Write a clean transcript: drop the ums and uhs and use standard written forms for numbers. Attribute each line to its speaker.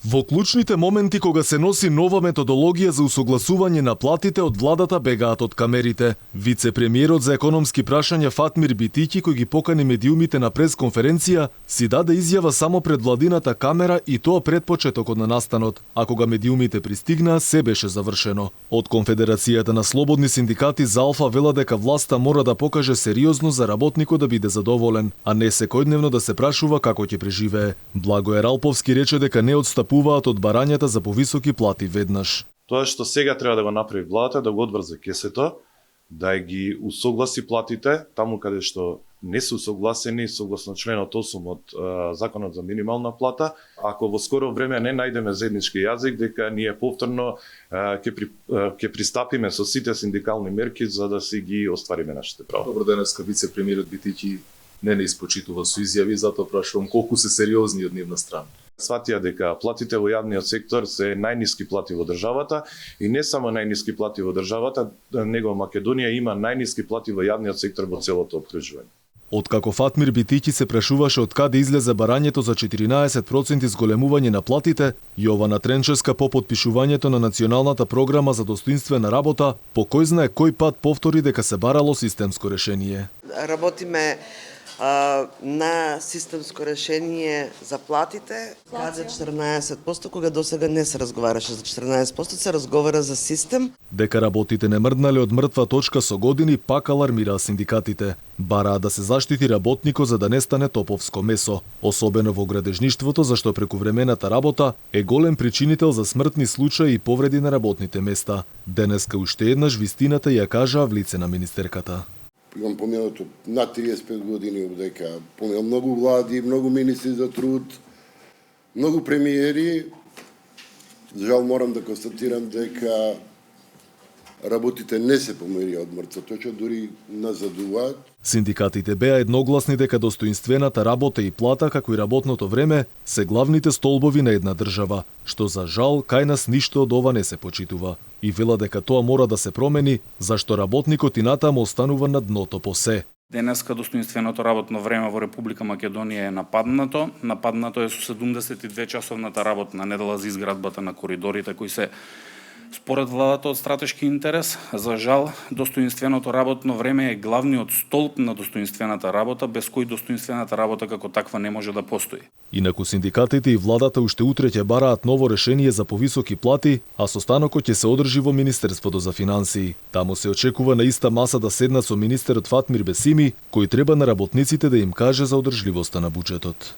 Speaker 1: Во клучните моменти кога се носи нова методологија за усогласување на платите од владата бегаат од камерите. Вице-премиерот за економски прашања Фатмир Битики, кој ги покани медиумите на пресконференција, си даде изјава само пред владината камера и тоа пред почетокот на настанот, а кога медиумите пристигнаа, се беше завршено. Од Конфедерацијата на слободни синдикати за Алфа вела дека власта мора да покаже сериозно за работникот да биде задоволен, а не секојдневно да се прашува како ќе преживее. Благоер Алповски рече дека не отстапуваат од барањата за повисоки плати веднаш.
Speaker 2: Тоа што сега треба да го направи владата, да го одврзе кесето, да ги усогласи платите таму каде што не се усогласени согласно членот 8 од Законот за минимална плата. Ако во скоро време не најдеме заеднички јазик, дека ние повторно ќе пристапиме со сите синдикални мерки за да си ги оствариме нашите права.
Speaker 3: Добро денеска, вице-премиерот Битики не испочитува со изјави, затоа прашувам колку се сериозни од нивна страна.
Speaker 2: Сватија дека платите во јавниот сектор се најниски плати во државата и не само најниски плати во државата, него Македонија има најниски плати во јавниот сектор во целото опкружување.
Speaker 1: Откако Фатмир Битики се прашуваше од каде излезе барањето за 14% зголемување на платите, Јована Тренчевска по потпишувањето на Националната програма за достоинствена работа, по кој знае кој пат повтори дека се барало системско решение.
Speaker 4: Работиме на системско решение за платите, каде 14%, кога досега не се разговараше за 14%, се разговара за систем.
Speaker 1: Дека работите не мрднале од мртва точка со години, пак алармираа синдикатите. Бараа да се заштити работникот за да не стане топовско месо, особено во градежништвото, зашто прекувремената работа е голем причинител за смртни случаи и повреди на работните места. Денеска уште еднаш вистината ја кажаа в лице на министерката.
Speaker 5: Имам поминато над 35 години дека поминал многу влади, многу министри за труд, многу премиери. За жал морам да констатирам дека работите не се померија од мртва точка, дури назадуваат.
Speaker 1: Синдикатите беа едногласни дека достоинствената работа и плата, како и работното време, се главните столбови на една држава, што за жал кај нас ништо од ова не се почитува. И вела дека тоа мора да се промени, зашто работникот и натаму останува на дното по се.
Speaker 6: Денеска достоинственото работно време во Република Македонија е нападнато. Нападнато е со 72 часовната работна недела за изградбата на коридорите кои се според владата од стратешки интерес. За жал, достоинственото работно време е главниот столб на достоинствената работа, без кој достоинствената работа како таква не може да постои.
Speaker 1: Инаку синдикатите и владата уште утре ќе бараат ново решение за повисоки плати, а состанокот ќе се одржи во Министерството за финансии. Таму се очекува на иста маса да седнат со министерот Фатмир Бесими, кој треба на работниците да им каже за одржливоста на буџетот.